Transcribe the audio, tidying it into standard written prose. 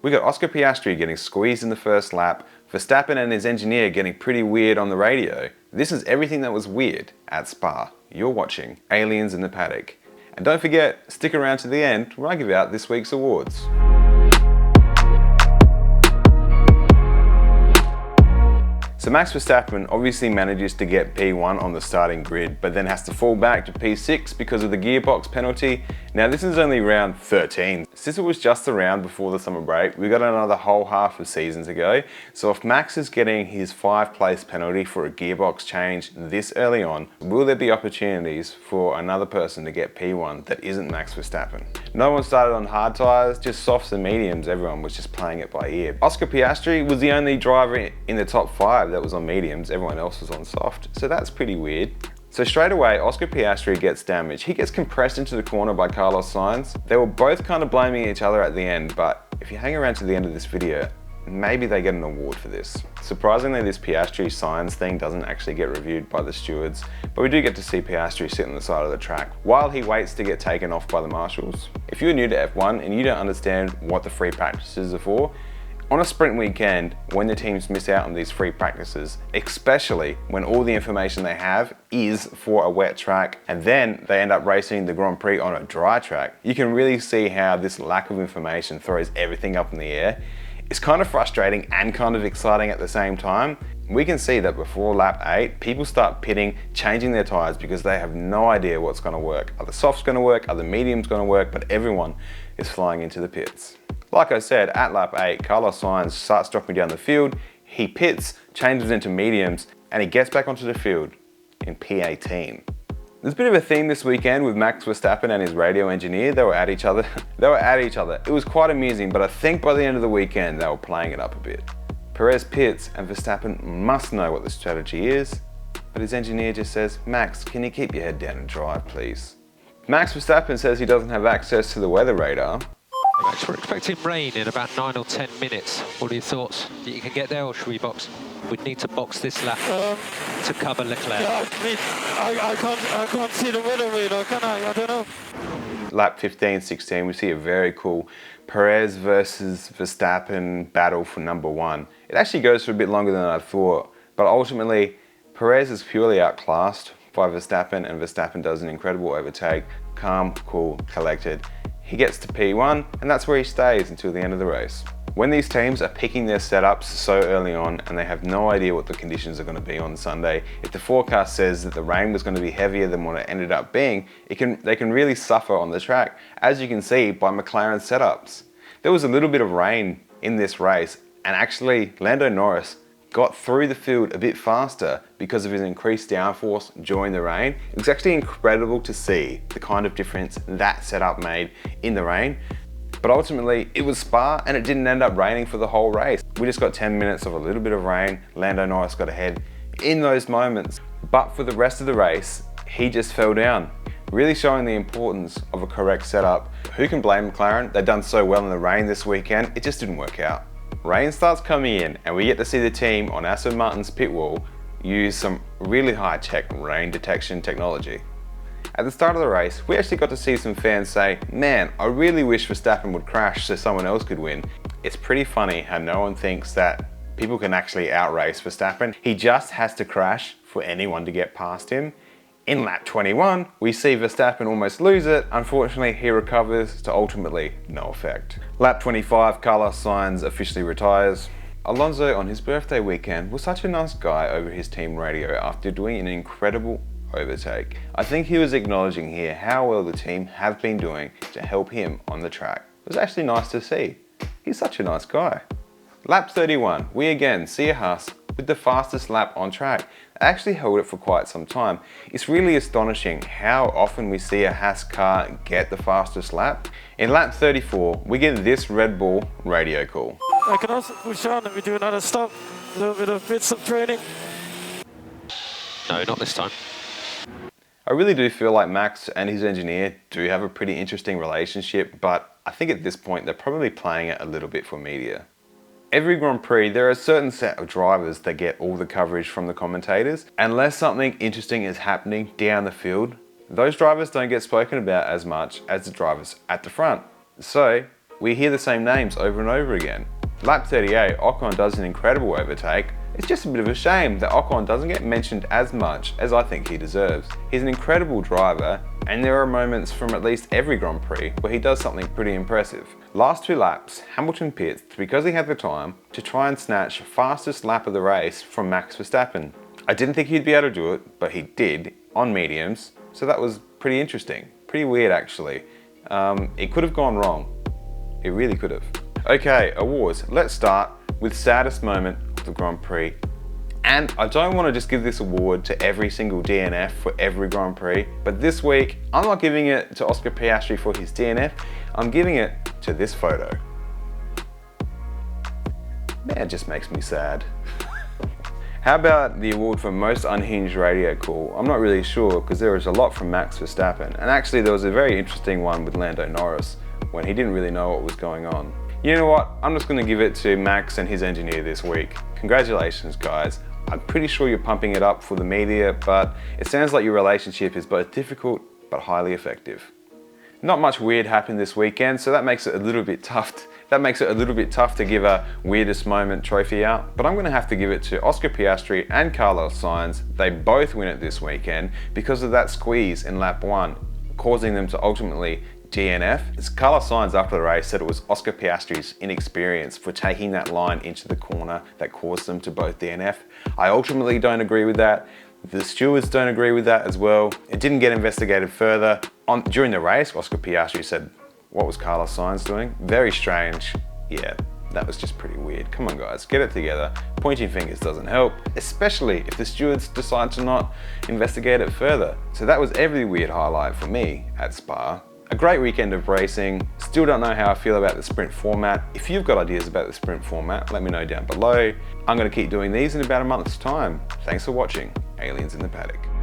We got Oscar Piastri getting squeezed in the first lap, Verstappen and his engineer getting pretty weird on the radio. This is everything that was weird at Spa. You're watching Aliens in the Paddock. And don't forget, stick around to the end when I give out this week's awards. So Max Verstappen obviously manages to get P1 on the starting grid, but then has to fall back to P6 because of the gearbox penalty. Now this is only round 13. Since it was just the round before the summer break, we've got another whole half of season to go. So if Max is getting his 5-place penalty for a gearbox change this early on, will there be opportunities for another person to get P1 that isn't Max Verstappen? No one started on hard tyres, just softs and mediums. Everyone was just playing it by ear. Oscar Piastri was the only driver in the top 5 that was on mediums. Everyone else was on soft. So that's pretty weird. So straight away, Oscar Piastri gets damaged. He gets compressed into the corner by Carlos Sainz. They were both kind of blaming each other at the end, but if you hang around to the end of this video, maybe they get an award for this. Surprisingly, this Piastri-Sainz thing doesn't actually get reviewed by the stewards, but we do get to see Piastri sit on the side of the track while he waits to get taken off by the marshals. If you're new to F1 and you don't understand what the free practices are for, on a sprint weekend, when the teams miss out on these free practices, especially when all the information they have is for a wet track, and then they end up racing the Grand Prix on a dry track, you can really see how this lack of information throws everything up in the air. It's kind of frustrating and kind of exciting at the same time. We can see that before lap 8, people start pitting, changing their tyres because they have no idea what's going to work. Are the softs going to work? Are the mediums going to work? But everyone is flying into the pits. Like I said, at lap 8, Carlos Sainz starts dropping down the field, he pits, changes into mediums, and he gets back onto the field in P18. There's a bit of a theme this weekend with Max Verstappen and his radio engineer. They were at each other. It was quite amusing, but I think by the end of the weekend, they were playing it up a bit. Perez pits, and Verstappen must know what the strategy is, but his engineer just says, "Max, can you keep your head down and drive, please?" Max Verstappen says he doesn't have access to the weather radar. Max, we're expecting rain in about 9 or 10 minutes. What are your thoughts? Do you can get there, or should we box? We'd need to box this lap to cover Leclerc. Yeah, I can't see the weather radar, can I? I don't know. Lap 15, 16, we see a very cool Perez versus Verstappen battle for number 1. It actually goes for a bit longer than I thought, but ultimately Perez is purely outclassed by Verstappen, and Verstappen does an incredible overtake, calm, cool, collected. He gets to P1, and that's where he stays until the end of the race. When these teams are picking their setups so early on and they have no idea what the conditions are going to be on Sunday, if the forecast says that the rain was going to be heavier than what it ended up being, they can really suffer on the track, as you can see by McLaren's setups. There was a little bit of rain in this race, and actually Lando Norris got through the field a bit faster because of his increased downforce during the rain. It was actually incredible to see the kind of difference that setup made in the rain. But ultimately, it was Spa and it didn't end up raining for the whole race. We just got 10 minutes of a little bit of rain. Lando Norris got ahead in those moments. But for the rest of the race, he just fell down, really showing the importance of a correct setup. Who can blame McLaren? They've done so well in the rain this weekend, it just didn't work out. Rain starts coming in and we get to see the team on Aston Martin's pit wall use some really high-tech rain detection technology. At the start of the race, we actually got to see some fans say, "Man, I really wish Verstappen would crash so someone else could win." It's pretty funny how no one thinks that people can actually outrace Verstappen. He just has to crash for anyone to get past him. In lap 21, we see Verstappen almost lose it. Unfortunately, he recovers to ultimately no effect. Lap 25, Carlos Sainz officially retires. Alonso on his birthday weekend was such a nice guy over his team radio after doing an incredible overtake. I think he was acknowledging here how well the team have been doing to help him on the track. It was actually nice to see. He's such a nice guy. Lap 31, we again see a Haas with the fastest lap on track. They actually held it for quite some time. It's really astonishing how often we see a Haas car get the fastest lap. In lap 34, we get this Red Bull radio call. I can also push on and we do another stop. A little bit of bits of training. No, not this time. I really do feel like Max and his engineer do have a pretty interesting relationship, but I think at this point they're probably playing it a little bit for media. Every Grand Prix, there are a certain set of drivers that get all the coverage from the commentators. Unless something interesting is happening down the field, those drivers don't get spoken about as much as the drivers at the front. So we hear the same names over and over again. Lap 38, Ocon does an incredible overtake. It's just a bit of a shame that Ocon doesn't get mentioned as much as I think he deserves. He's an incredible driver, and there are moments from at least every Grand Prix where he does something pretty impressive. Last 2 laps, Hamilton pits because he had the time to try and snatch fastest lap of the race from Max Verstappen. I didn't think he'd be able to do it, but he did on mediums, so that was pretty interesting. Pretty weird actually. It could have gone wrong. It really could have. Okay, awards. Let's start with saddest moment of the Grand Prix. And I don't want to just give this award to every single DNF for every Grand Prix, but this week, I'm not giving it to Oscar Piastri for his DNF, I'm giving it to this photo. Man, it just makes me sad. How about the award for most unhinged radio call? I'm not really sure because there was a lot from Max Verstappen, and actually there was a very interesting one with Lando Norris when he didn't really know what was going on. You know what? I'm just going to give it to Max and his engineer this week. Congratulations, guys. I'm pretty sure you're pumping it up for the media, but it sounds like your relationship is both difficult but highly effective. Not much weird happened this weekend, so that makes it a little bit tough. To give a weirdest moment trophy out, but I'm going to have to give it to Oscar Piastri and Carlos Sainz. They both win it this weekend because of that squeeze in lap 1, causing them to ultimately DNF. As Carlos Sainz after the race said it was Oscar Piastri's inexperience for taking that line into the corner that caused them to both DNF. I ultimately don't agree with that. The stewards don't agree with that as well. It didn't get investigated further. During the race, Oscar Piastri said, "What was Carlos Sainz doing?" Very strange. Yeah, that was just pretty weird. Come on guys, get it together. Pointing fingers doesn't help, especially if the stewards decide to not investigate it further. So that was every weird highlight for me at Spa. A great weekend of racing. Still don't know how I feel about the sprint format. If you've got ideas about the sprint format, let me know down below. I'm going to keep doing these in about a month's time. Thanks for watching Aliens in the Paddock.